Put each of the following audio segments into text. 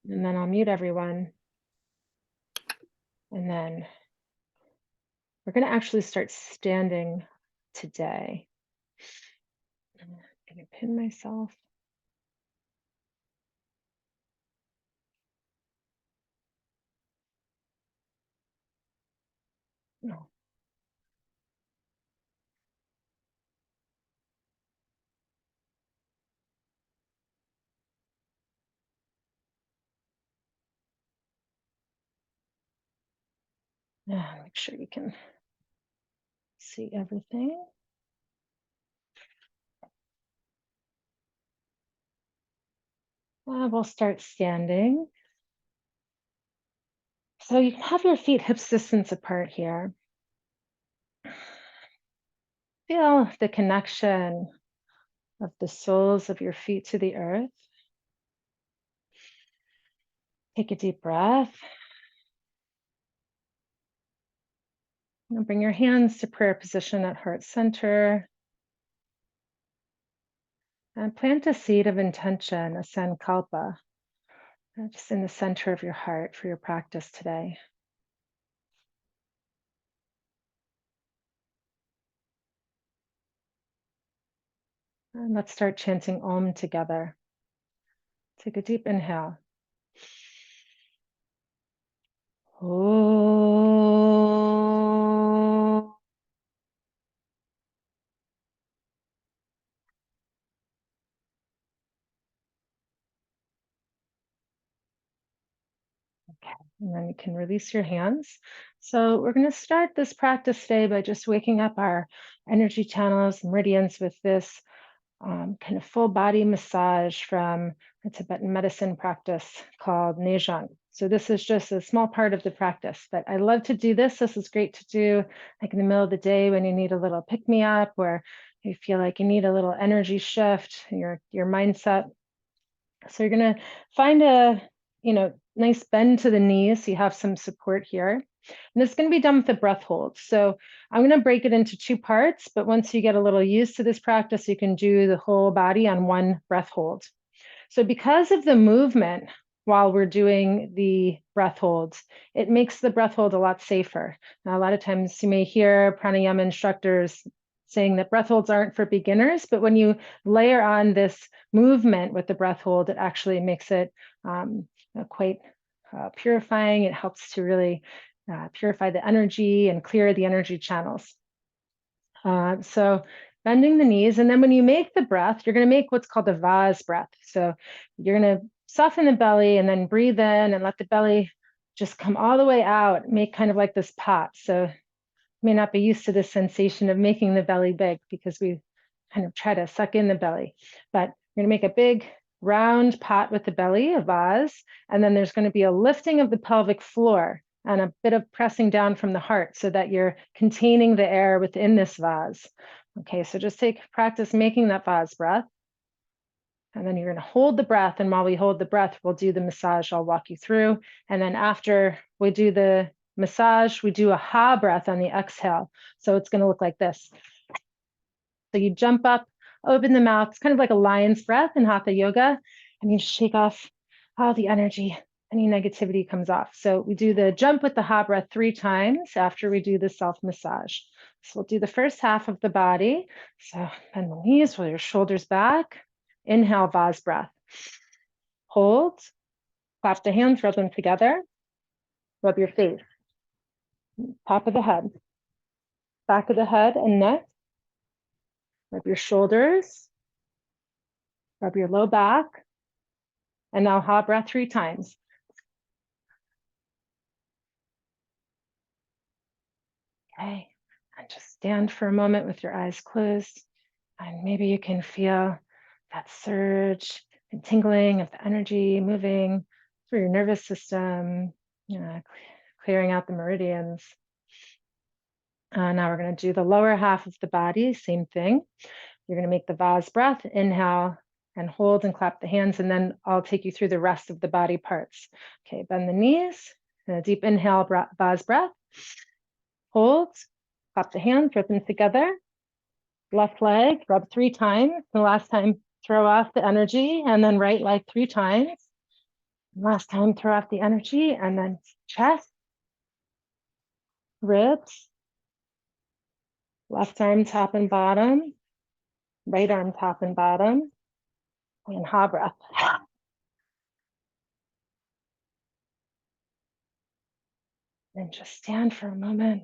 And then I'll mute everyone. And then we're going to actually start standing today. I'm going to pin myself. No. Yeah, make sure you can see everything. We'll start standing. So you can have your feet hips distance apart here. Feel the connection of the soles of your feet to the earth. Take a deep breath. And bring your hands to prayer position at heart center. And plant a seed of intention, a sankalpa, just in the center of your heart for your practice today. And let's start chanting Om together. Take a deep inhale. Om. Okay, and then you can release your hands. So we're going to start this practice today by just waking up our energy channels, meridians with this kind of full body massage from a Tibetan medicine practice called Nejang. So this is just a small part of the practice, but I love to do this. This is great to do like in the middle of the day when you need a little pick-me-up, or you feel like you need a little energy shift in your mindset. So you're going to find a, nice bend to the knees so you have some support here. And this is going to be done with the breath hold. So I'm going to break it into two parts, but once you get a little used to this practice, you can do the whole body on one breath hold. So because of the movement while we're doing the breath holds, it makes the breath hold a lot safer. Now, a lot of times you may hear pranayama instructors saying that breath holds aren't for beginners, but when you layer on this movement with the breath hold, it actually makes it quite purifying. It helps to really purify the energy and clear the energy channels. So bending the knees, and then when you make the breath, you're going to make what's called a vase breath. So you're going to soften the belly and then breathe in and let the belly just come all the way out, make kind of like this pot. So you may not be used to this sensation of making the belly big because we kind of try to suck in the belly, but you're going to make a big round pot with the belly, a vase, and then there's going to be a lifting of the pelvic floor and a bit of pressing down from the heart so that you're containing the air within this vase. Okay, so just practice making that vase breath. And then you're going to hold the breath. And while we hold the breath, we'll do the massage. I'll walk you through. And then after we do the massage, we do a ha breath on the exhale. So it's going to look like this. So you jump up, open the mouth. It's kind of like a lion's breath in hatha yoga. And you shake off all the energy. Any negativity comes off. So we do the jump with the ha breath 3 times after we do the self massage. So we'll do the first half of the body. So bend the knees, roll your shoulders back. Inhale, vase breath. Hold. Clap the hands, rub them together. Rub your face. Top of the head. Back of the head and neck. Rub your shoulders. Rub your low back. And now ha breath 3 times. Okay. And just stand for a moment with your eyes closed. And maybe you can feel that surge and tingling of the energy moving through your nervous system, clearing out the meridians. Now we're going to do the lower half of the body, same thing. You're going to make the vase breath, inhale and hold and clap the hands, and then I'll take you through the rest of the body parts. Okay, bend the knees, and a deep inhale, vase breath. Hold, clap the hands, rub them together. Left leg, rub 3 times. The last time, throw off the energy, and then right leg 3 times. Last time, throw off the energy, and then chest, ribs, left arm top and bottom, right arm top and bottom, and ha breath. And just stand for a moment.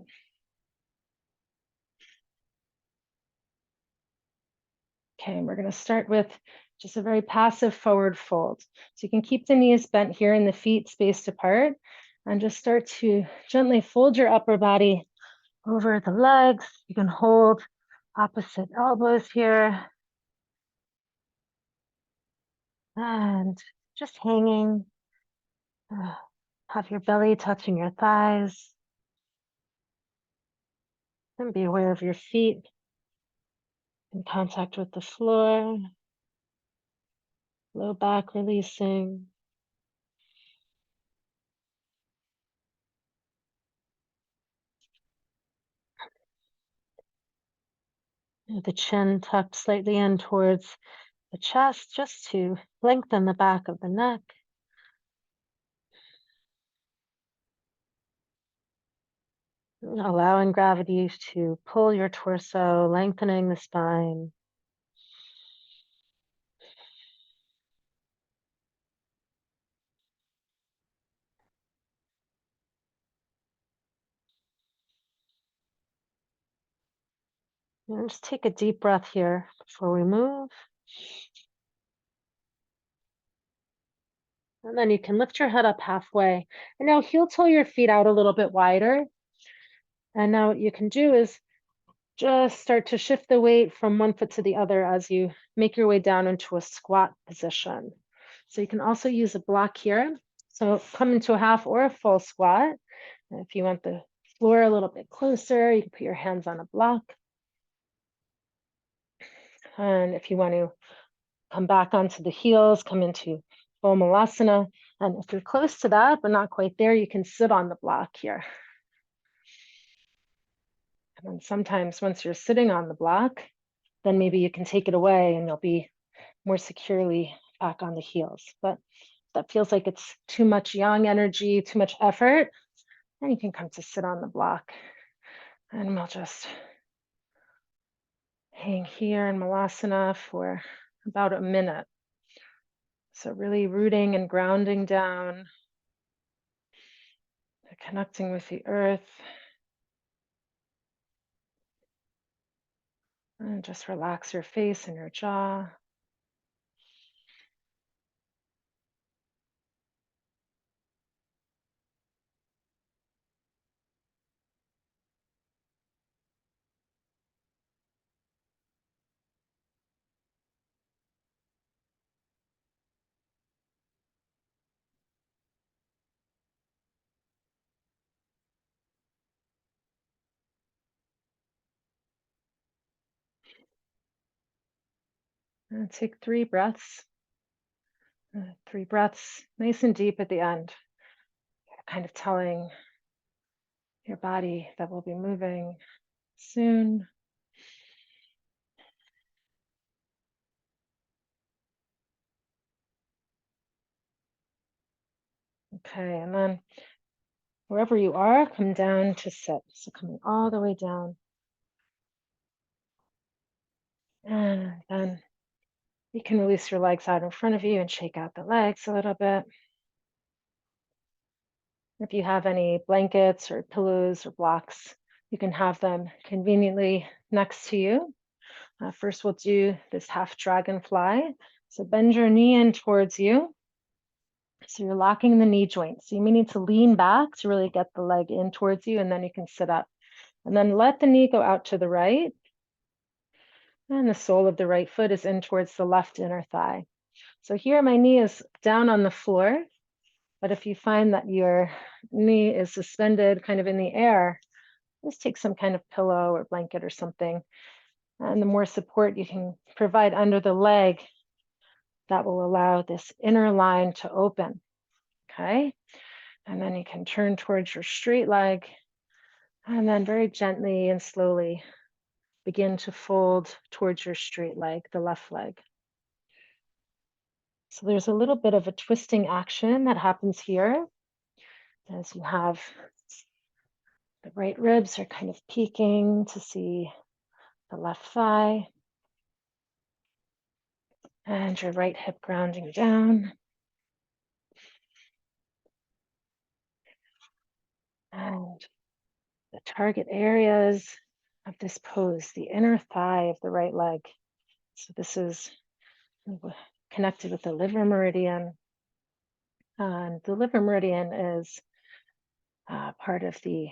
Okay, and we're going to start with just a very passive forward fold. So you can keep the knees bent here and the feet spaced apart, and just start to gently fold your upper body over the legs. You can hold opposite elbows here. And just hanging. Have your belly touching your thighs. And be aware of your feet in contact with the floor. Low back releasing. The chin tucked slightly in towards the chest, just to lengthen the back of the neck. Allowing gravity to pull your torso, lengthening the spine. And just take a deep breath here before we move. And then you can lift your head up halfway. And now heel toe your feet out a little bit wider. And now what you can do is just start to shift the weight from one foot to the other as you make your way down into a squat position. So you can also use a block here. So come into a half or a full squat. And if you want the floor a little bit closer, you can put your hands on a block. And if you want to come back onto the heels, come into full malasana. And if you're close to that, but not quite there, you can sit on the block here. And then sometimes once you're sitting on the block, then maybe you can take it away and you'll be more securely back on the heels. But that feels like it's too much yang energy, too much effort, then you can come to sit on the block. And we'll just hang here in malasana for about a minute. So really rooting and grounding down, connecting with the earth. And just relax your face and your jaw. And take 3 breaths. 3 breaths, nice and deep at the end. Kind of telling your body that we'll be moving soon. Okay, and then wherever you are, come down to sit. So coming all the way down. And then you can release your legs out in front of you and shake out the legs a little bit. If you have any blankets or pillows or blocks, you can have them conveniently next to you. First, we'll do this half dragonfly. So bend your knee in towards you. So you're locking the knee joint. So you may need to lean back to really get the leg in towards you, and then you can sit up. And then let the knee go out to the right. And the sole of the right foot is in towards the left inner thigh. So here my knee is down on the floor, but if you find that your knee is suspended kind of in the air, just take some kind of pillow or blanket or something. And the more support you can provide under the leg, that will allow this inner line to open, okay? And then you can turn towards your straight leg and then very gently and slowly begin to fold towards your straight leg, the left leg. So there's a little bit of a twisting action that happens here as you have the right ribs are kind of peeking to see the left thigh and your right hip grounding down. And the target areas of this pose, the inner thigh of the right leg. So this is connected with the liver meridian. And the liver meridian is part of the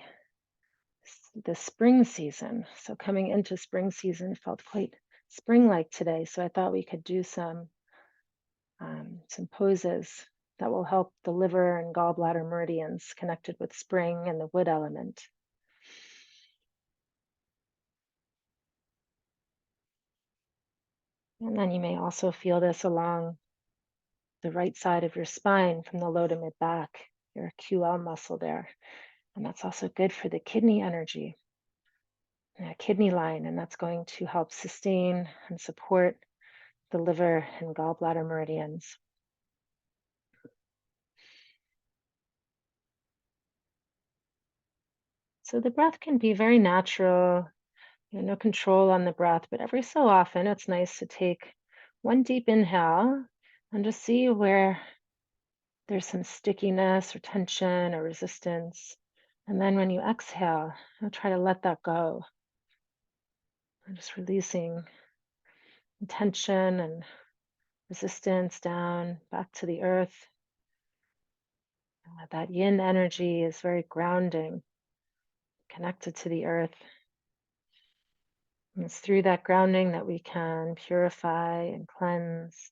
spring season. So coming into spring season felt quite spring-like today. So I thought we could do some poses that will help the liver and gallbladder meridians connected with spring and the wood element. And then you may also feel this along the right side of your spine from the low to mid back, your QL muscle there. And that's also good for the kidney energy, kidney line, and that's going to help sustain and support the liver and gallbladder meridians. So the breath can be very natural, no control on the breath, but every so often it's nice to take one deep inhale and just see where there's some stickiness or tension or resistance. And then when you exhale, try to let that go. And just releasing tension and resistance down back to the earth. That yin energy is very grounding, connected to the earth. And it's through that grounding that we can purify and cleanse.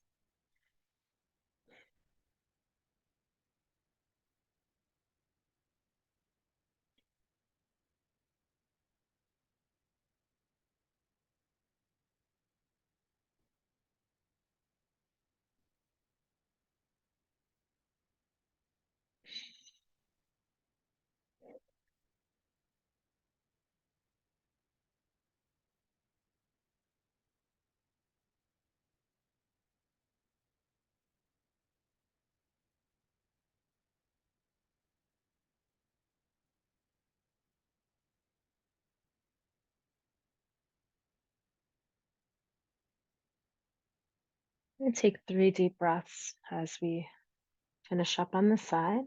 And take 3 deep breaths as we finish up on the side.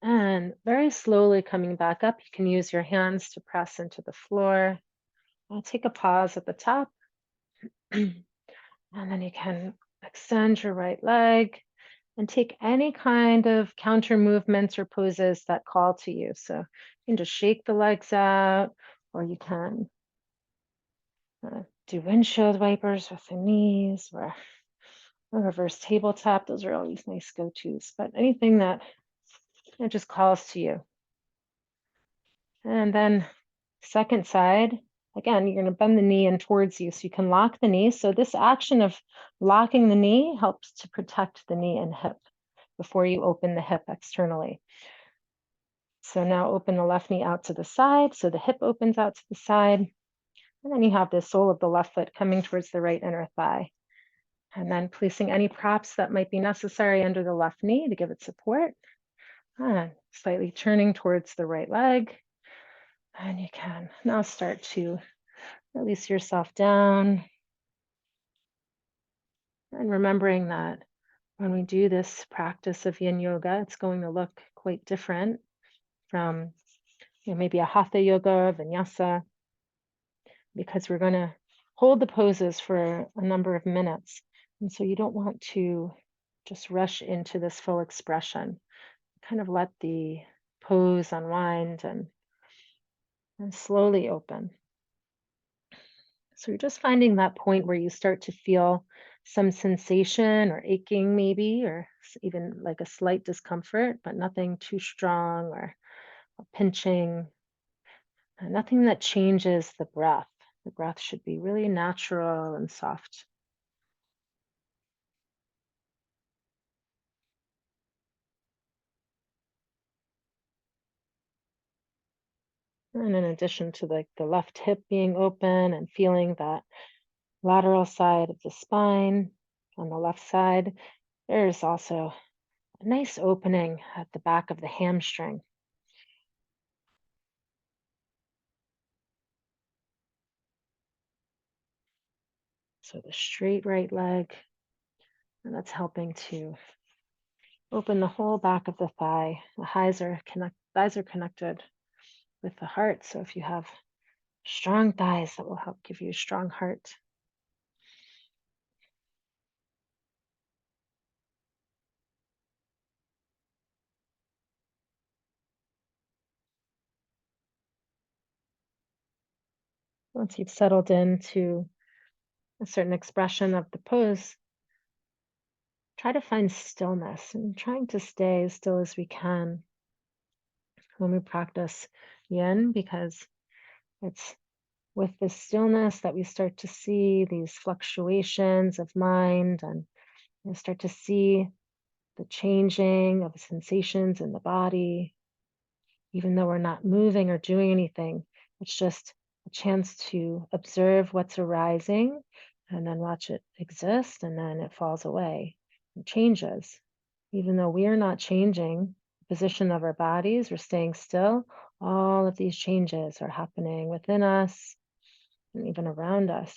And very slowly coming back up, you can use your hands to press into the floor. I'll take a pause at the top. And then you can extend your right leg and take any kind of counter movements or poses that call to you. So you can just shake the legs out, or you can do windshield wipers with the knees, or a reverse tabletop. Those are always nice go-tos, but anything that just calls to you. And then second side, again, you're going to bend the knee in towards you so you can lock the knee. So this action of locking the knee helps to protect the knee and hip before you open the hip externally. So now open the left knee out to the side. So the hip opens out to the side. And then you have the sole of the left foot coming towards the right inner thigh. And then placing any props that might be necessary under the left knee to give it support. Slightly turning towards the right leg. And you can now start to release yourself down. And remembering that when we do this practice of Yin Yoga, it's going to look quite different from maybe a Hatha Yoga, Vinyasa, because we're going to hold the poses for a number of minutes. And so you don't want to just rush into this full expression. Kind of let the pose unwind and slowly open. So you're just finding that point where you start to feel some sensation or aching maybe, or even like a slight discomfort, but nothing too strong or pinching, nothing that changes the breath. The breath should be really natural and soft. And in addition to the left hip being open and feeling that lateral side of the spine on the left side, there's also a nice opening at the back of the hamstring. So the straight right leg, and that's helping to open the whole back of the thigh. Thighs are connected with the heart. So if you have strong thighs, that will help give you a strong heart. Once you've settled into a certain expression of the pose, try to find stillness and trying to stay as still as we can when we practice yin, because it's with the stillness that we start to see these fluctuations of mind and start to see the changing of sensations in the body, even though we're not moving or doing anything. It's just a chance to observe what's arising and then watch it exist, and then it falls away and changes. Even though we are not changing the position of our bodies, we're staying still. All of these changes are happening within us and even around us.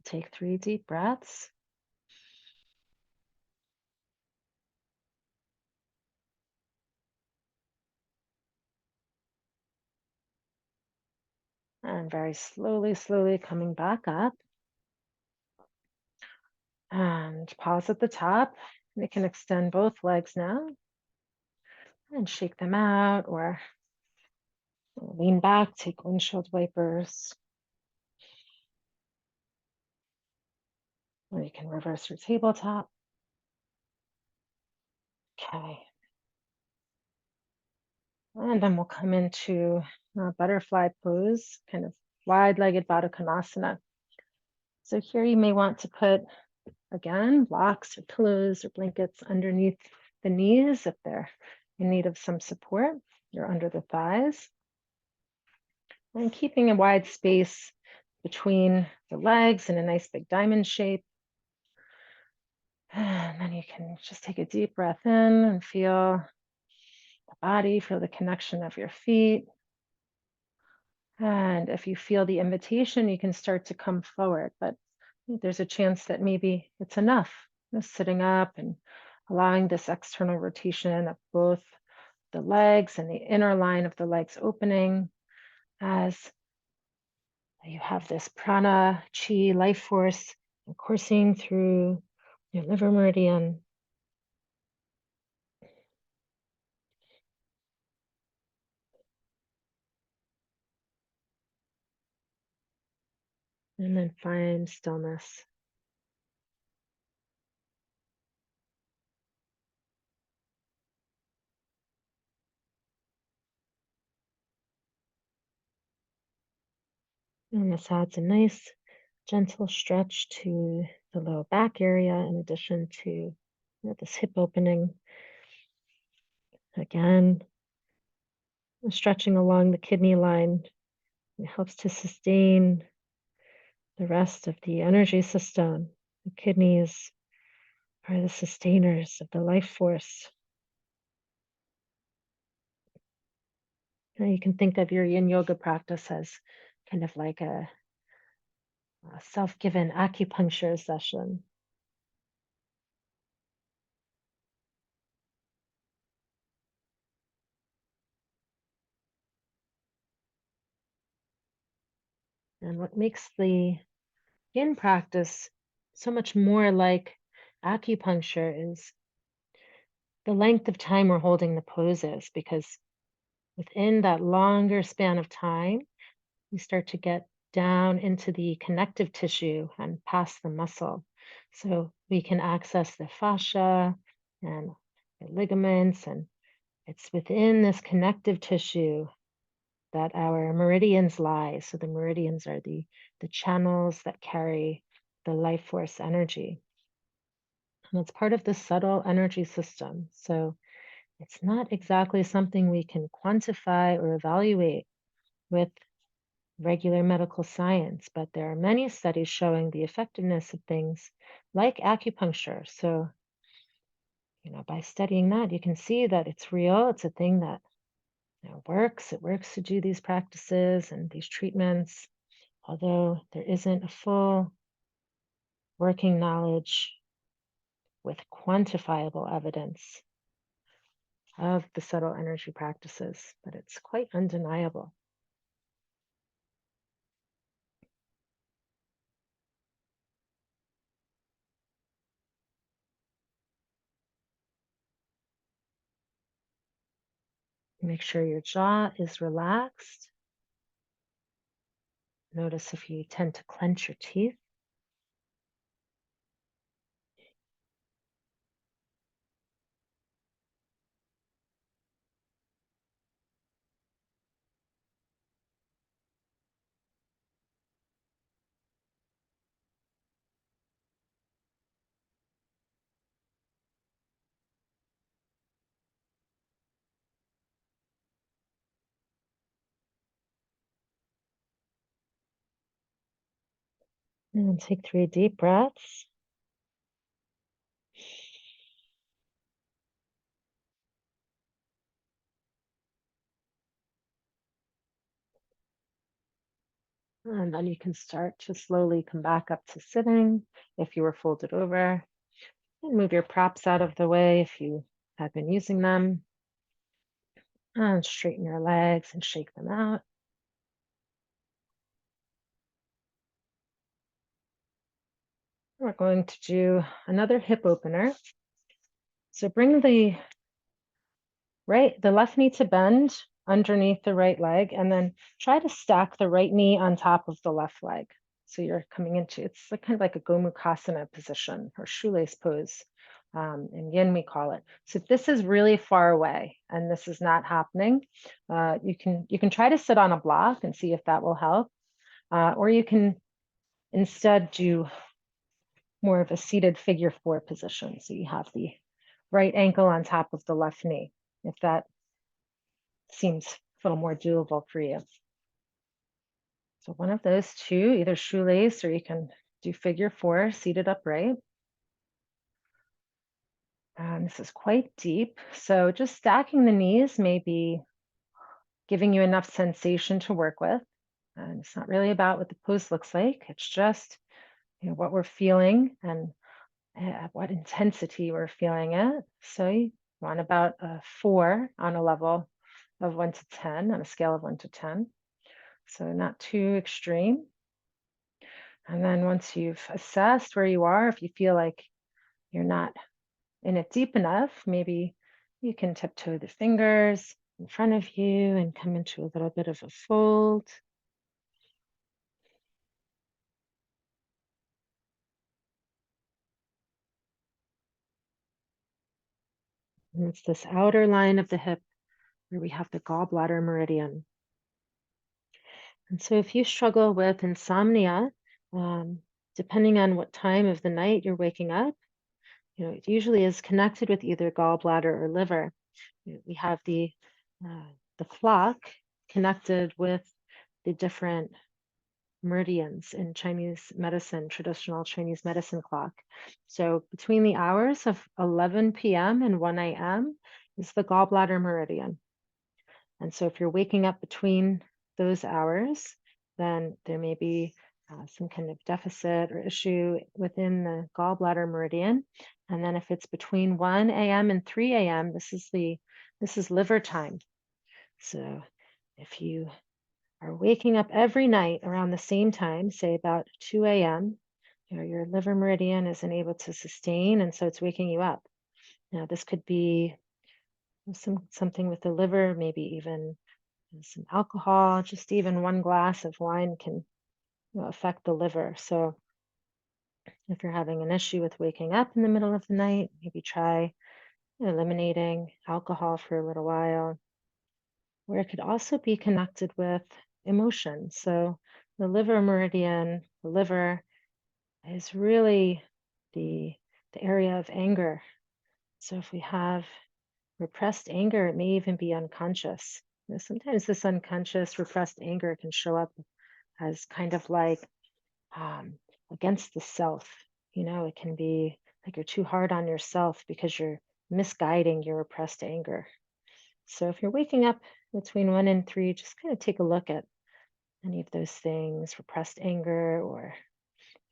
Take 3 deep breaths. And very slowly, slowly coming back up. And pause at the top. We can extend both legs now and shake them out, or lean back, take windshield wipers, or you can reverse your tabletop. Okay. And then we'll come into butterfly pose, kind of wide-legged Baddha Konasana. So here you may want to put, again, blocks or pillows or blankets underneath the knees if they're in need of some support, or under the thighs. And keeping a wide space between the legs in a nice big diamond shape. And then you can just take a deep breath in and feel the body, feel the connection of your feet. And if you feel the invitation, you can start to come forward. But there's a chance that maybe it's enough, sitting up and allowing this external rotation of both the legs and the inner line of the legs opening as you have this prana, chi, life force coursing through your liver meridian. And then find stillness. And this adds a nice gentle stretch to the low back area in addition to this hip opening. Again, stretching along the kidney line. It helps to sustain the rest of the energy system. The kidneys are the sustainers of the life force. Now you can think of your yin yoga practice as kind of like a self-given acupuncture session. And what makes the yin practice so much more like acupuncture is the length of time we're holding the poses, because within that longer span of time, we start to get down into the connective tissue and past the muscle. So we can access the fascia and the ligaments, and it's within this connective tissue that our meridians lie. So the meridians are the channels that carry the life force energy. And it's part of the subtle energy system. So it's not exactly something we can quantify or evaluate with regular medical science, but there are many studies showing the effectiveness of things like acupuncture. So, by studying that, you can see that it's real. It's a thing that works. It works to do these practices and these treatments, although there isn't a full working knowledge with quantifiable evidence of the subtle energy practices, but it's quite undeniable. Make sure your jaw is relaxed. Notice if you tend to clench your teeth. And take 3 deep breaths. And then you can start to slowly come back up to sitting if you were folded over. And move your props out of the way if you have been using them. And straighten your legs and shake them out. We're going to do another hip opener. So bring the left knee to bend underneath the right leg, and then try to stack the right knee on top of the left leg. So you're coming into, it's kind of like a Gomukhasana position or shoelace pose. In Yin, we call it. So if this is really far away and this is not happening, you can try to sit on a block and see if that will help, or you can instead do more of a seated figure 4 position. So you have the right ankle on top of the left knee, if that seems a little more doable for you. So one of those two, either shoelace or you can do figure 4, seated upright. And this is quite deep. So just stacking the knees may be giving you enough sensation to work with. And it's not really about what the pose looks like. It's just what we're feeling and at what intensity we're feeling it. So you want about a 4 on a level of 1 to 10, on a scale of 1 to 10. So not too extreme. And then once you've assessed where you are, if you feel like you're not in it deep enough, maybe you can tiptoe the fingers in front of you and come into a little bit of a fold. And it's this outer line of the hip where we have the gallbladder meridian. And so if you struggle with insomnia, depending on what time of the night you're waking up, it usually is connected with either gallbladder or liver. We have the clock connected with the different meridians in Chinese medicine, traditional Chinese medicine clock. So between the hours of 11 p.m. and 1 a.m. is the gallbladder meridian. And so if you're waking up between those hours, then there may be some kind of deficit or issue within the gallbladder meridian. And then if it's between 1 a.m. and 3 a.m., this is liver time. So if you are waking up every night around the same time, say about 2 a.m., your liver meridian isn't able to sustain, and so it's waking you up. Now, this could be something with the liver, maybe even some alcohol. Just even one glass of wine can affect the liver. So, if you're having an issue with waking up in the middle of the night, maybe try eliminating alcohol for a little while. Or it could also be connected with emotion. So, the liver meridian, the liver is really the the area of anger. So if we have repressed anger, it may even be unconscious. Sometimes this unconscious repressed anger can show up as kind of like um, against the self. It can be like you're too hard on yourself because you're misguiding your repressed anger. So if you're waking up between 1 and 3, just kind of take a look at any of those things, repressed anger, or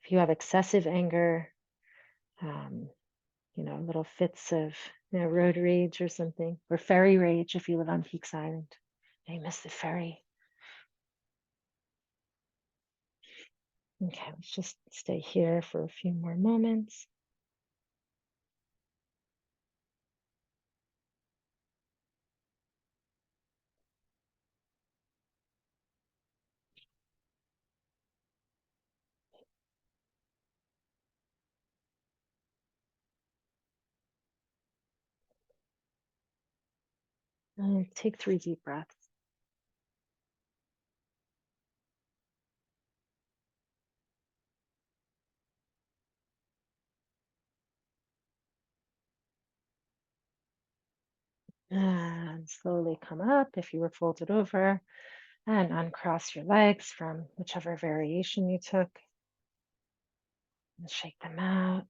if you have excessive anger, um, little fits of road rage or something, or ferry rage if you live on Peaks Island. I miss the ferry. Okay, let's just stay here for a few more moments. And take 3 deep breaths. And slowly come up if you were folded over, and uncross your legs from whichever variation you took, and shake them out.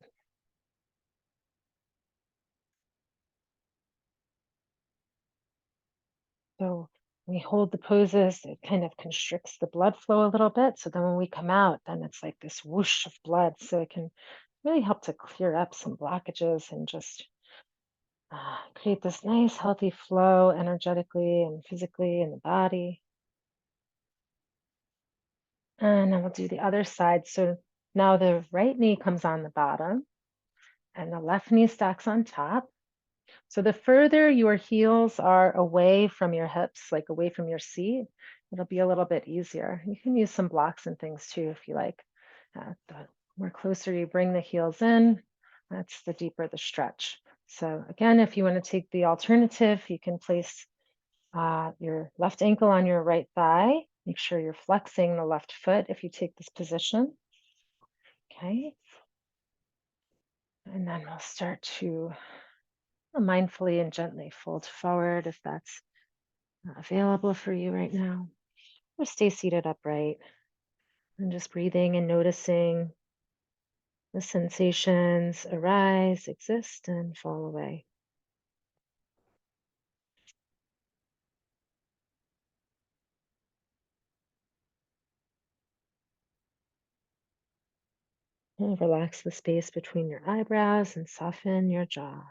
So when we hold the poses, it kind of constricts the blood flow a little bit. So then when we come out, then it's like this whoosh of blood. So it can really help to clear up some blockages and just create this nice, healthy flow energetically and physically in the body. And then we'll do the other side. So now the right knee comes on the bottom and the left knee stacks on top. So the further your heels are away from your hips, like away from your seat, it'll be a little bit easier. You can use some blocks and things too if you like. The more closer you bring the heels in, that's the deeper the stretch. So again, if you want to take the alternative, you can place your left ankle on your right thigh. Make sure you're flexing the left foot if you take this position. Okay. And then we'll start to mindfully and gently fold forward if that's available for you right now. Or stay seated upright and just breathing and noticing the sensations arise, exist, and fall away. And relax the space between your eyebrows and soften your jaw.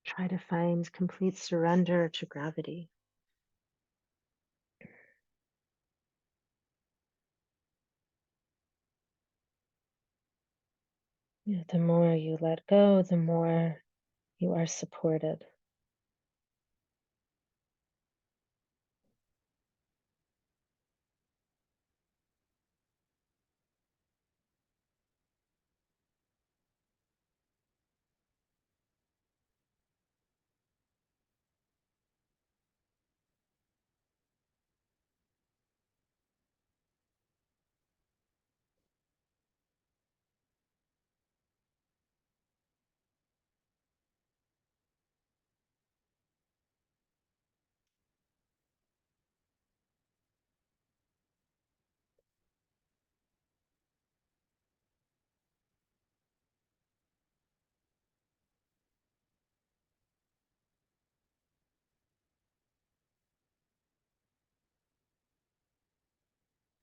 Try to find complete surrender to gravity. The more you let go, the more you are supported.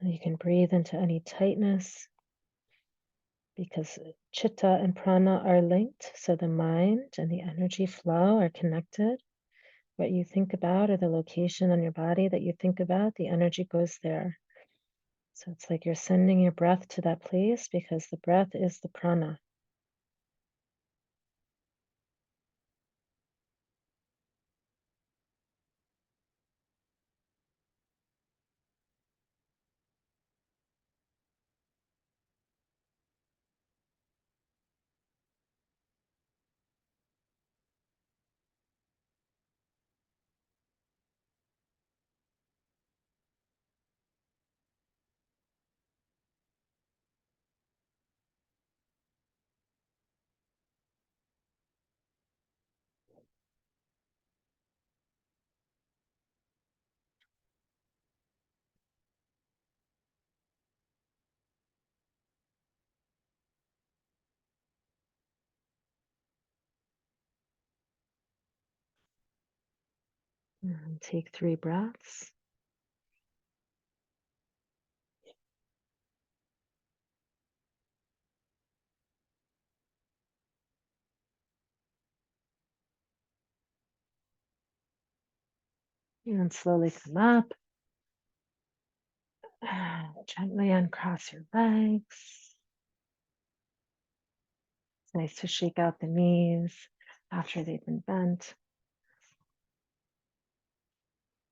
And you can breathe into any tightness because chitta and prana are linked. So the mind and the energy flow are connected. What you think about or the location on your body that you think about, the energy goes there. So it's like you're sending your breath to that place because the breath is the prana. And take 3 breaths. And slowly come up. Gently uncross your legs. It's nice to shake out the knees after they've been bent.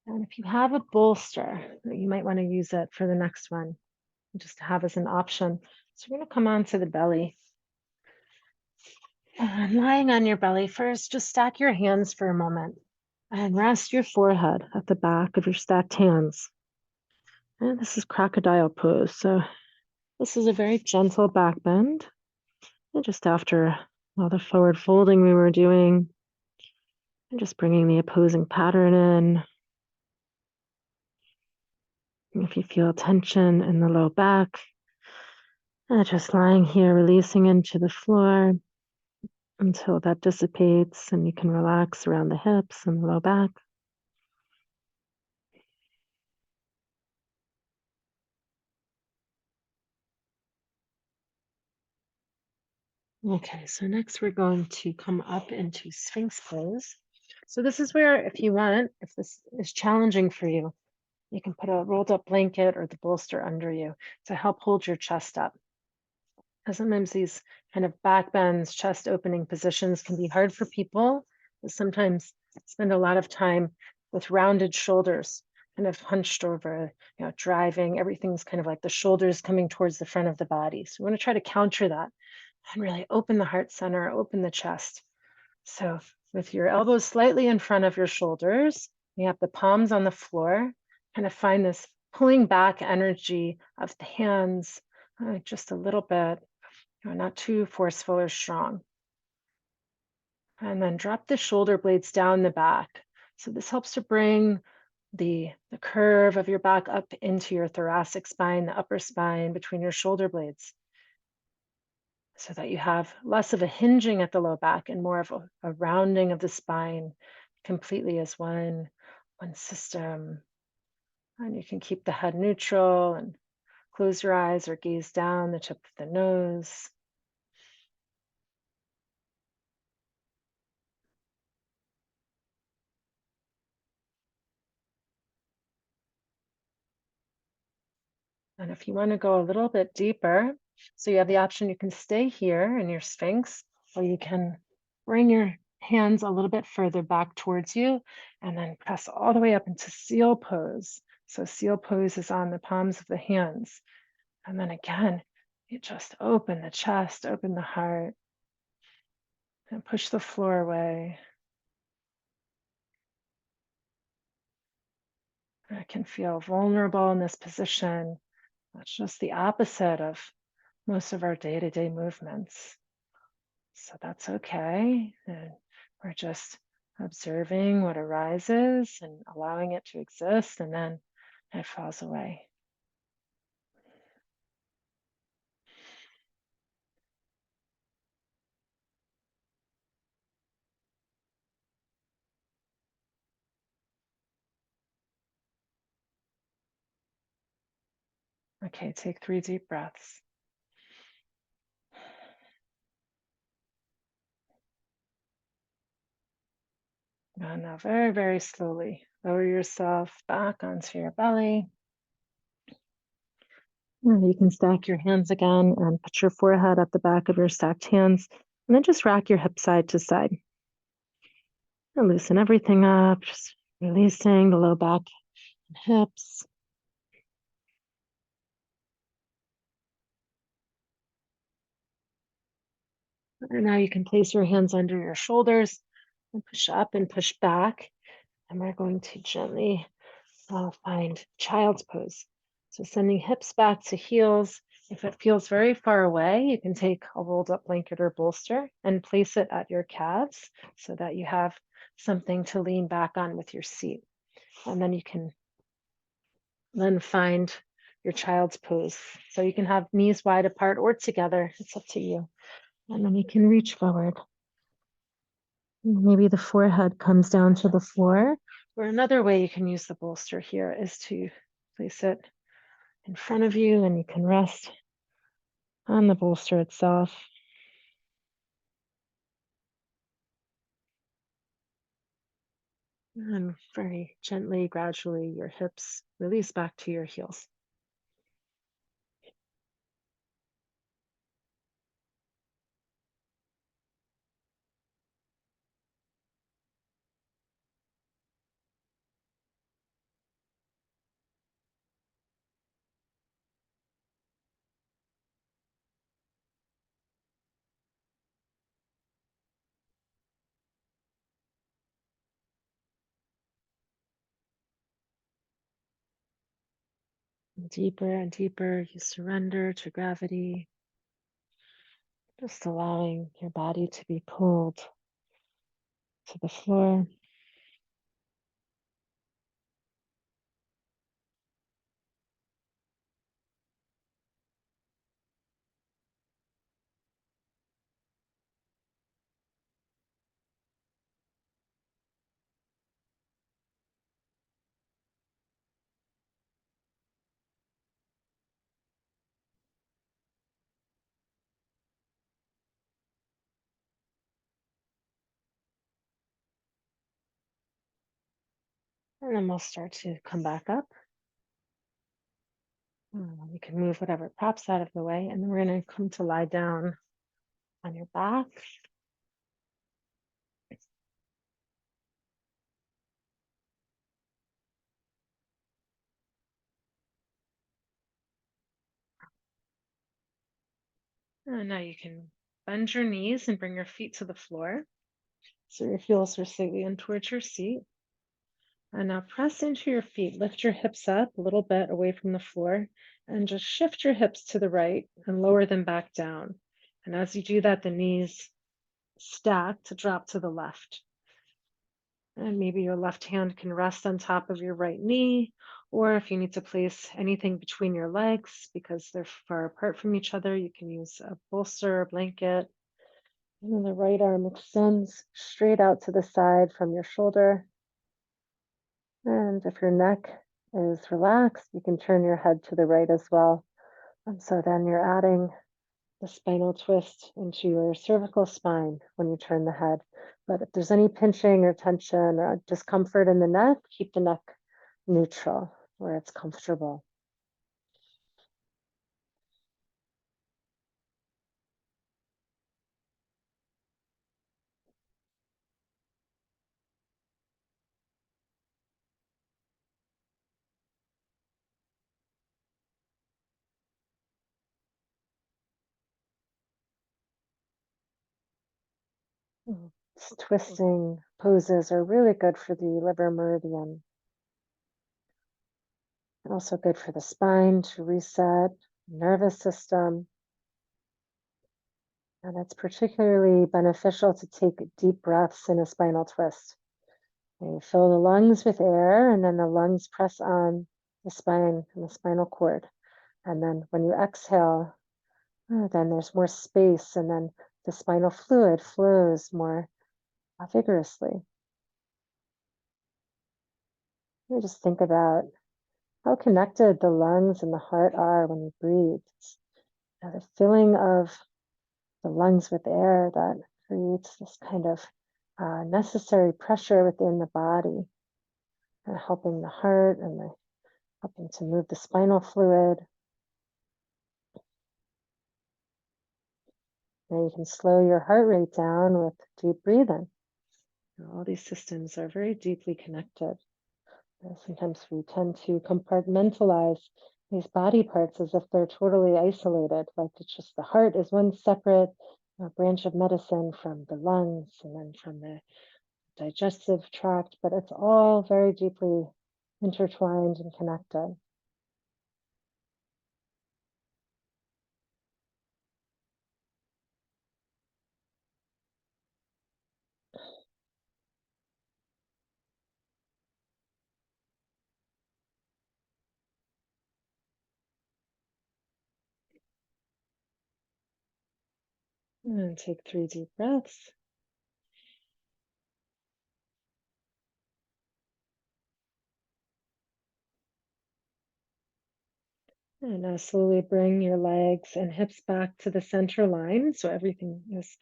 And if you have a bolster, you might want to use it for the next one, just to have as an option. So we're going to come onto the belly. And lying on your belly first, just stack your hands for a moment and rest your forehead at the back of your stacked hands. And this is crocodile pose. So this is a very gentle back bend. And just after all the forward folding we were doing, and just bringing the opposing pattern in. If you feel tension in the low back, just lying here, releasing into the floor until that dissipates and you can relax around the hips and the low back. Okay, so next we're going to come up into Sphinx pose. So this is where, if you want, if this is challenging for you, you can put a rolled up blanket or the bolster under you to help hold your chest up. Because sometimes these kind of back bends, chest opening positions can be hard for people. Sometimes spend a lot of time with rounded shoulders, kind of hunched over, driving. Everything's kind of like the shoulders coming towards the front of the body. So we want to try to counter that and really open the heart center, open the chest. So with your elbows slightly in front of your shoulders, you have the palms on the floor, kind of find this pulling back energy of the hands, just a little bit, not too forceful or strong. And then drop the shoulder blades down the back. So this helps to bring the curve of your back up into your thoracic spine, the upper spine between your shoulder blades, so that you have less of a hinging at the low back and more of a rounding of the spine completely as one system. And you can keep the head neutral and close your eyes or gaze down the tip of the nose. And if you want to go a little bit deeper, so you have the option, you can stay here in your Sphinx, or you can bring your hands a little bit further back towards you and then press all the way up into seal pose. So seal pose is on the palms of the hands. And then again, you just open the chest, open the heart, and push the floor away. I can feel vulnerable in this position. That's just the opposite of most of our day-to-day movements. So that's okay. And we're just observing what arises and allowing it to exist, and then it falls away. Okay, take 3 deep breaths. And now very, very slowly lower yourself back onto your belly. And you can stack your hands again and put your forehead at the back of your stacked hands. And then just rock your hips side to side. And loosen everything up, just releasing the low back and hips. And now you can place your hands under your shoulders and push up and push back. And we're going to gently find child's pose. So sending hips back to heels. If it feels very far away, you can take a rolled up blanket or bolster and place it at your calves so that you have something to lean back on with your seat. And then you can then find your child's pose. So you can have knees wide apart or together. It's up to you. And then you can reach forward. Maybe the forehead comes down to the floor. Or another way you can use the bolster here is to place it in front of you and you can rest on the bolster itself. And very gently, gradually, your hips release back to your heels. And deeper and deeper, you surrender to gravity, just allowing your body to be pulled to the floor. And then we'll start to come back up. You can move whatever props out of the way, and then we're going to come to lie down on your back. And now you can bend your knees and bring your feet to the floor. So your heels are slightly in towards your seat. And now press into your feet, lift your hips up a little bit away from the floor, and just shift your hips to the right and lower them back down. And as you do that, the knees stack to drop to the left. And maybe your left hand can rest on top of your right knee, or if you need to place anything between your legs because they're far apart from each other, you can use a bolster or blanket. And then the right arm extends straight out to the side from your shoulder. And if your neck is relaxed, you can turn your head to the right as well. And so then you're adding the spinal twist into your cervical spine when you turn the head. But if there's any pinching or tension or discomfort in the neck, keep the neck neutral where it's comfortable. Twisting poses are really good for the liver meridian. Also good for the spine to reset, nervous system. And it's particularly beneficial to take deep breaths in a spinal twist. And you fill the lungs with air, and then the lungs press on the spine and the spinal cord. And then when you exhale, then there's more space, and then the spinal fluid flows more vigorously. You just think about how connected the lungs and the heart are when you breathe. The filling of the lungs with air that creates this kind of necessary pressure within the body, helping the heart and helping to move the spinal fluid. Now you can slow your heart rate down with deep breathing. All these systems are very deeply connected. Sometimes we tend to compartmentalize these body parts as if they're totally isolated, like it's just the heart is one separate branch of medicine from the lungs and then from the digestive tract, but it's all very deeply intertwined and connected. And take 3 deep breaths. And now slowly bring your legs and hips back to the center line. So everything is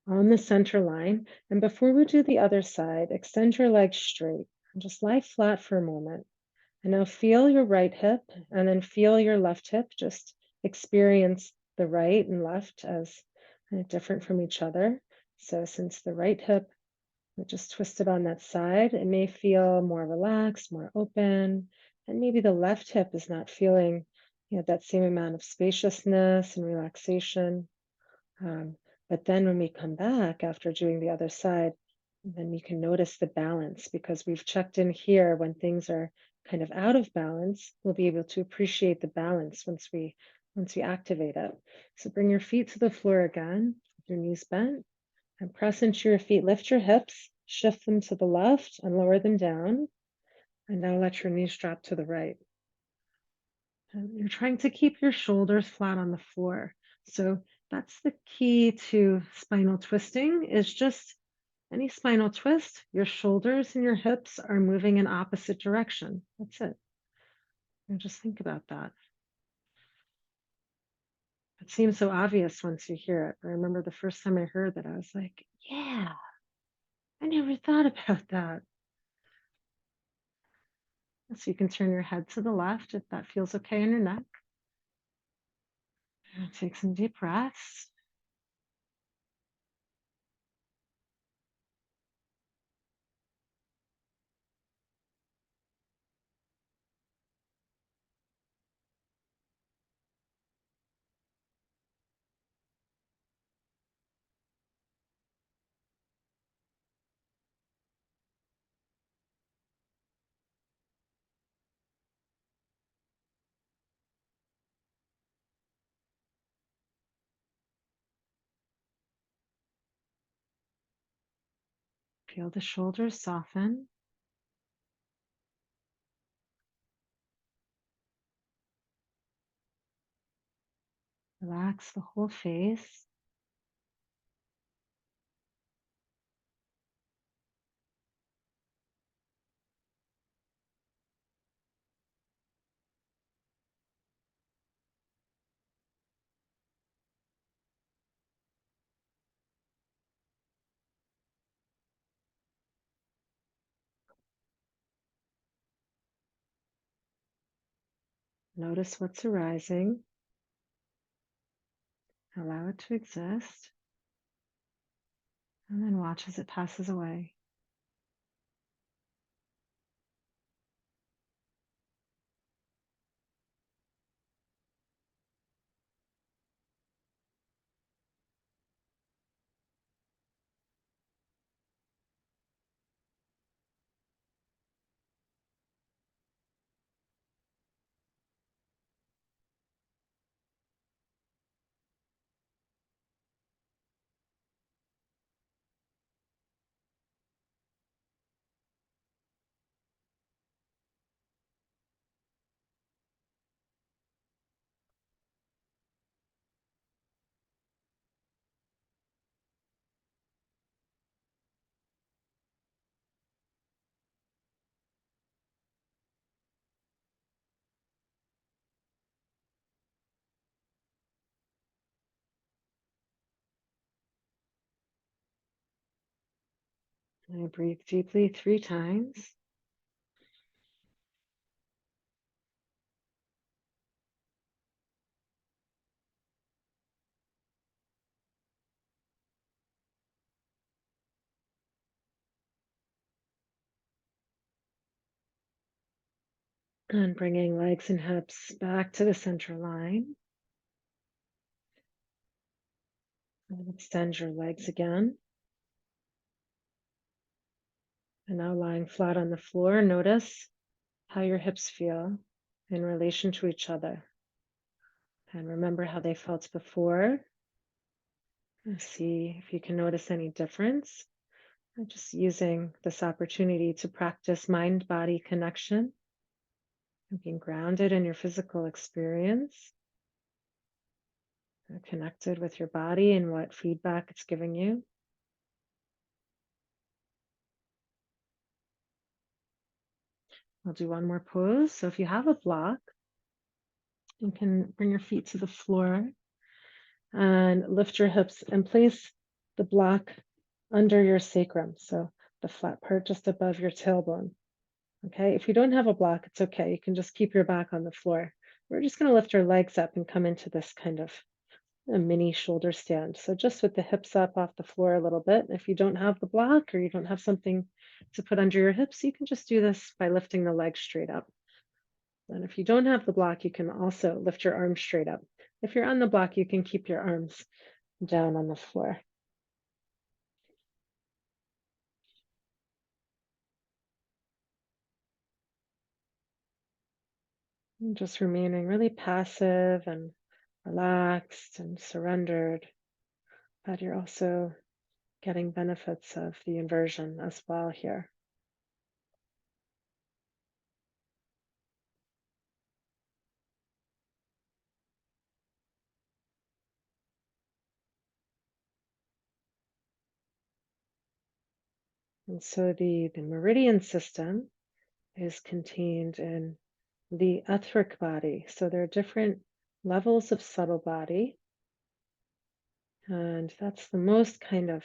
on the center line. And before we do the other side, extend your legs straight and just lie flat for a moment. And now feel your right hip and then feel your left hip. Just experience the right and left as kind of different from each other. So since the right hip just twisted on that side, it may feel more relaxed, more open, and maybe the left hip is not feeling, that same amount of spaciousness and relaxation. Um, but then when we come back after doing the other side, then you can notice the balance because we've checked in here when things are kind of out of balance. We'll be able to appreciate the balance once we activate it. So bring your feet to the floor again, with your knees bent, and press into your feet. Lift your hips, shift them to the left, and lower them down. And now let your knees drop to the right. And you're trying to keep your shoulders flat on the floor. So that's the key to spinal twisting is just any spinal twist, your shoulders and your hips are moving in opposite direction. That's it. And just think about that. It seems so obvious once you hear it. I remember the first time I heard that, I was like, yeah, I never thought about that. So you can turn your head to the left if that feels okay in your neck. And take some deep breaths. Feel the shoulders soften. Relax the whole face. Notice what's arising. Allow it to exist. And then watch as it passes away. And breathe deeply 3 times. And bringing legs and hips back to the center line. And extend your legs again. And now lying flat on the floor, notice how your hips feel in relation to each other. And remember how they felt before. And see if you can notice any difference. And just using this opportunity to practice mind body connection and being grounded in your physical experience, connected with your body and what feedback it's giving you. I'll do one more pose. So if you have a block, you can bring your feet to the floor and lift your hips and place the block under your sacrum. So the flat part just above your tailbone. Okay. If you don't have a block, it's okay. You can just keep your back on the floor. We're just going to lift our legs up and come into this kind of a mini shoulder stand. So just with the hips up off the floor a little bit. If you don't have the block or you don't have something to put under your hips, you can just do this by lifting the legs straight up. And if you don't have the block, you can also lift your arms straight up. If you're on the block, you can keep your arms down on the floor. And just remaining really passive and relaxed and surrendered, but you're also getting benefits of the inversion as well here. And so the meridian system is contained in the etheric body. So there are different levels of subtle body, and that's the most kind of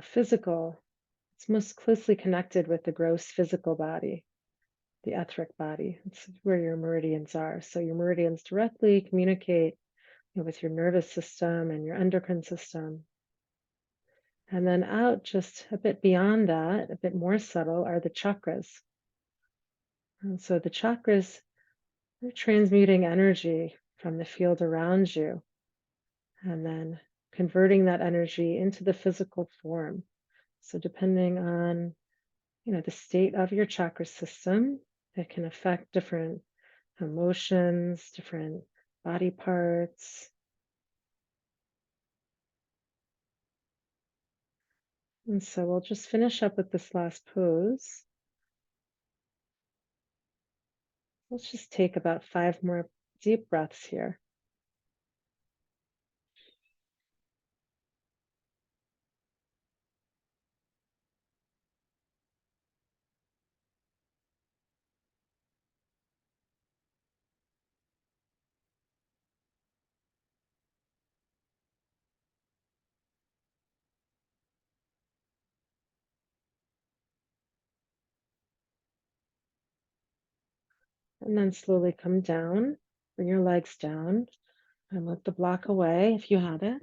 physical. It's most closely connected with the gross physical body, the etheric body. It's where your meridians are. So your meridians directly communicate, with your nervous system and your endocrine system. And then out just a bit beyond that, a bit more subtle, are the chakras. And so the chakras are transmuting energy from the field around you and then converting that energy into the physical form. So depending on, the state of your chakra system, it can affect different emotions, different body parts. And so we'll just finish up with this last pose. Let's just take about 5 more deep breaths here. And then slowly come down, bring your legs down, and let the block away if you have it.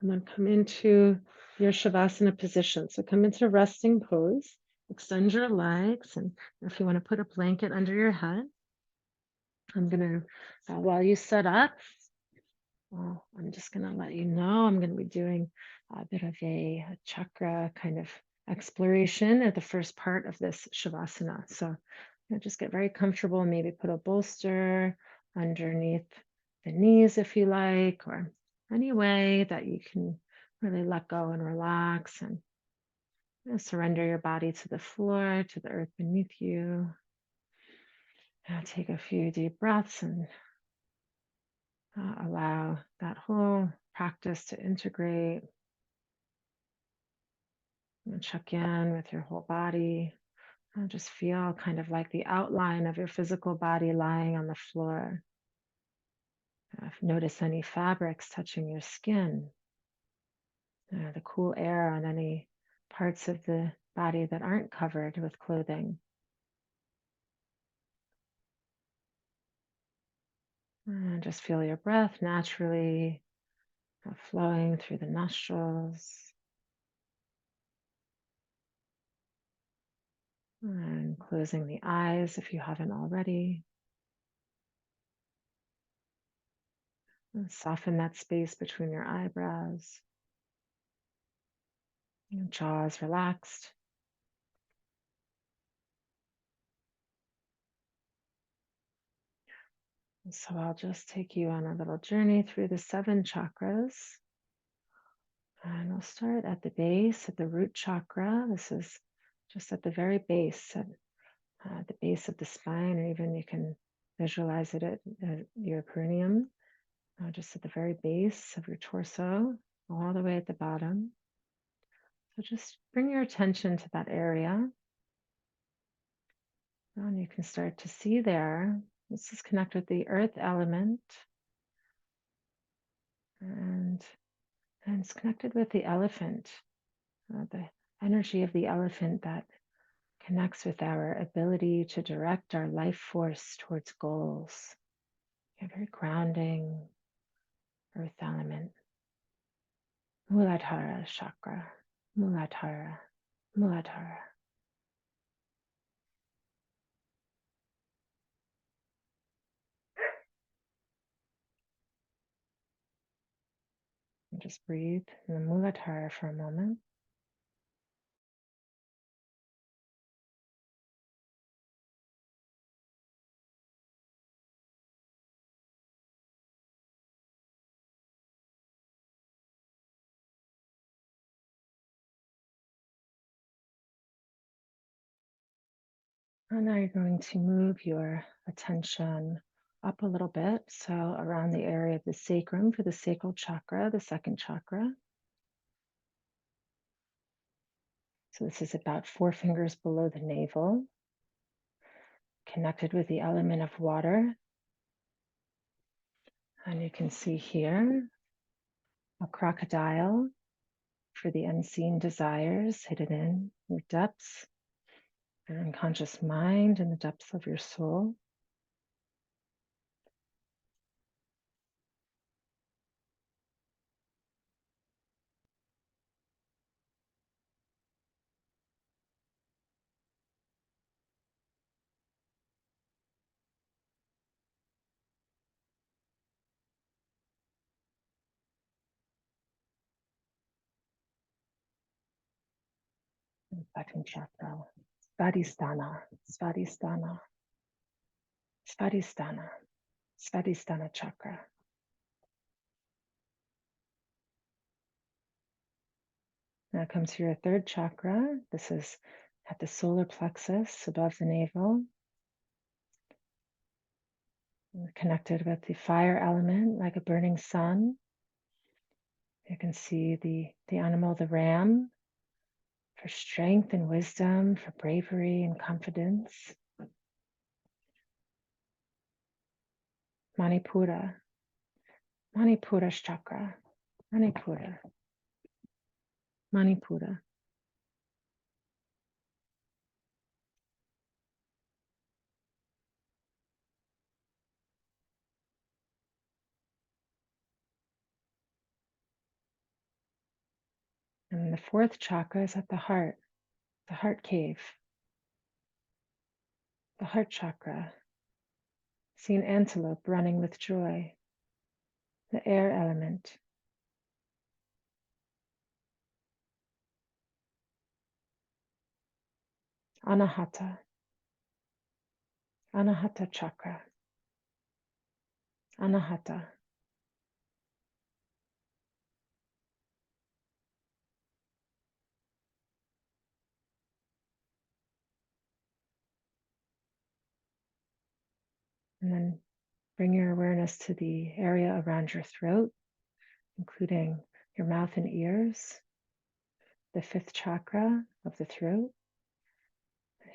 And then come into your Shavasana position. So come into resting pose, extend your legs, and if you want to put a blanket under your head, I'm going to, while you set up, I'm just going to let you know I'm going to be doing a bit of a chakra kind of exploration at the first part of this Shavasana. So just get very comfortable, maybe put a bolster underneath the knees if you like, or any way that you can really let go and relax and surrender your body to the floor, to the earth beneath you. Now take a few deep breaths and allow that whole practice to integrate and check in with your whole body. Just feel kind of like the outline of your physical body lying on the floor. Notice any fabrics touching your skin, the cool air on any parts of the body that aren't covered with clothing. And just feel your breath naturally flowing through the nostrils and closing the eyes if you haven't already. And soften that space between your eyebrows. Your jaw is relaxed. So I'll just take you on a little journey through the 7 chakras. And we'll start at the base, at the root chakra. This is just at the very base, at the base of the spine, or even you can visualize it at your perineum, just at the very base of your torso, all the way at the bottom. So just bring your attention to that area. And you can start to see there, this is connected with the earth element. And it's connected with the elephant, the energy of the elephant that connects with our ability to direct our life force towards goals. A very grounding earth element. Muladhara chakra. Muladhara. Muladhara. And just breathe in the Muladhara for a moment. And now you're going to move your attention up a little bit. So around the area of the sacrum for the sacral chakra, the second chakra. So this is about 4 fingers below the navel, connected with the element of water. And you can see here a crocodile for the unseen desires hidden in your depths, your unconscious mind, and the depths of your soul. Second chakra, Svadhisthana, Svadhisthana, Svadhisthana, Svadhisthana chakra. Now come to your third chakra. This is at the solar plexus above the navel, connected with the fire element like a burning sun. You can see the animal, the ram, for strength and wisdom, for bravery and confidence. Manipura, Manipura chakra, Manipura, Manipura. And the fourth chakra is at the heart cave, the heart chakra. See an antelope running with joy, the air element. Anahata, Anahata chakra, Anahata. And then bring your awareness to the area around your throat, including your mouth and ears, the fifth chakra of the throat.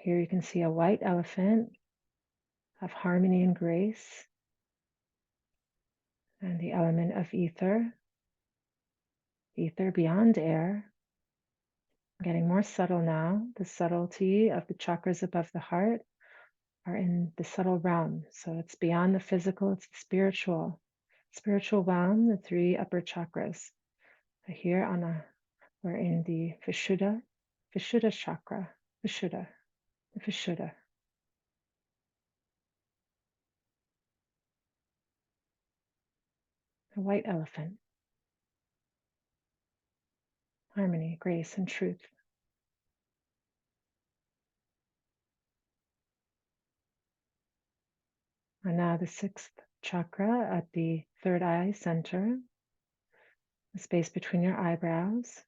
Here you can see a white elephant of harmony and grace, and the element of ether, ether beyond air, Getting more subtle now. The subtlety of the chakras above the heart are in the subtle realm. So it's beyond the physical, it's the spiritual. Spiritual realm, the three upper chakras. Here we're in the Vishuddha chakra, Vishuddha, the Vishuddha. The white elephant, harmony, grace, and truth. And now the sixth chakra at the third eye center, the space between your eyebrows.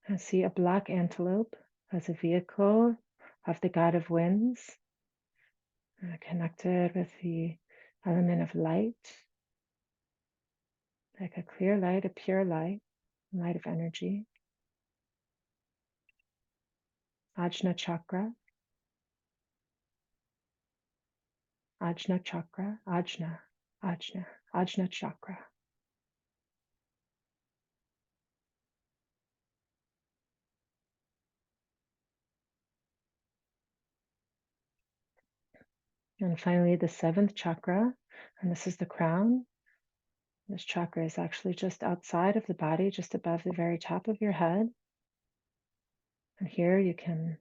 I see a black antelope as a vehicle of the god of winds, connected with the element of light, like a clear light, a pure light, light of energy. Ajna chakra, Ajna chakra, Ajna, Ajna, Ajna chakra. And finally, the seventh chakra, and this is the crown. This chakra is actually just outside of the body, just above the very top of your head. And here you can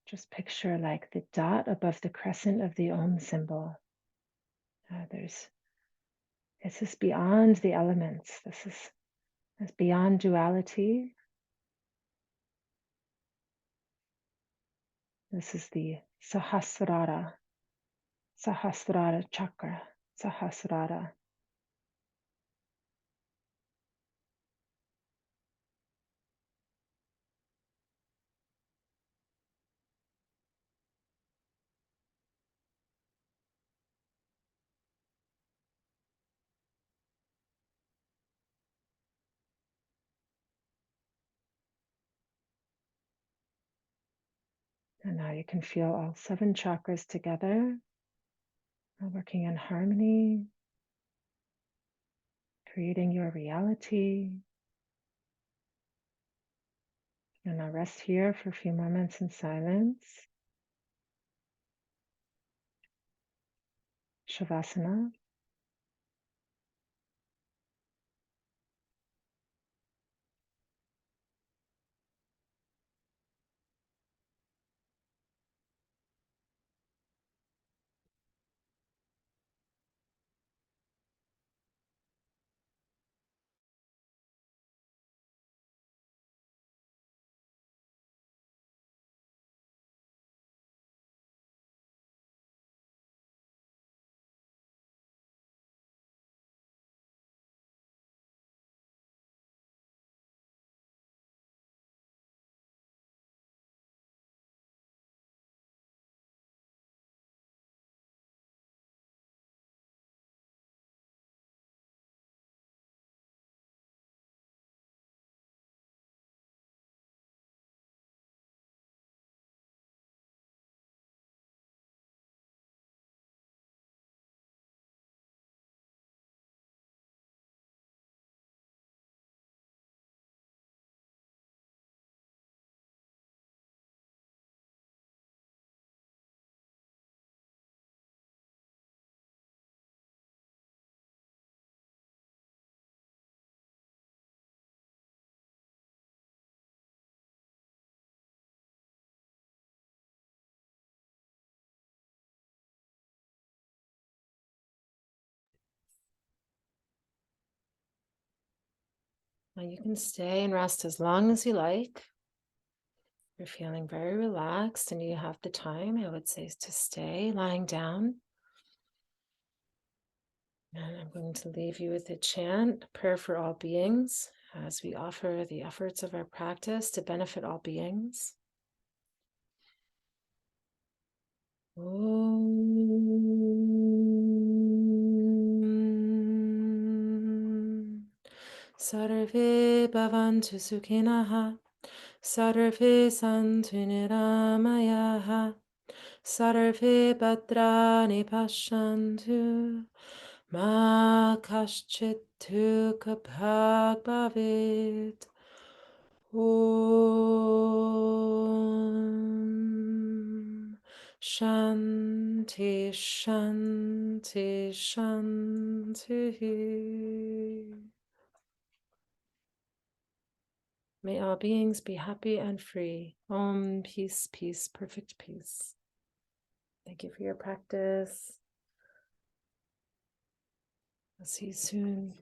just picture like the dot above the crescent of the Om symbol. This is beyond the elements. This is beyond duality. This is the Sahasrara chakra, Sahasrara. And now you can feel all seven chakras together, working in harmony, creating your reality. And now rest here for a few moments in silence. Shavasana. Now you can stay and rest as long as you like. You're feeling very relaxed and you have the time, I would say, to stay lying down. And I'm going to leave you with a chant, a prayer for all beings, as we offer the efforts of our practice to benefit all beings. Om Sarve Bhavantu Sukhinaha Sarve Santu Niramayaha Sarve Bhadrani Pashantu Ma Kaschit Dukha Bhag Bhavet. Om Shanti, Shanti, Shanti. May all beings be happy and free. Om, peace, peace, perfect peace. Thank you for your practice. I'll see you soon.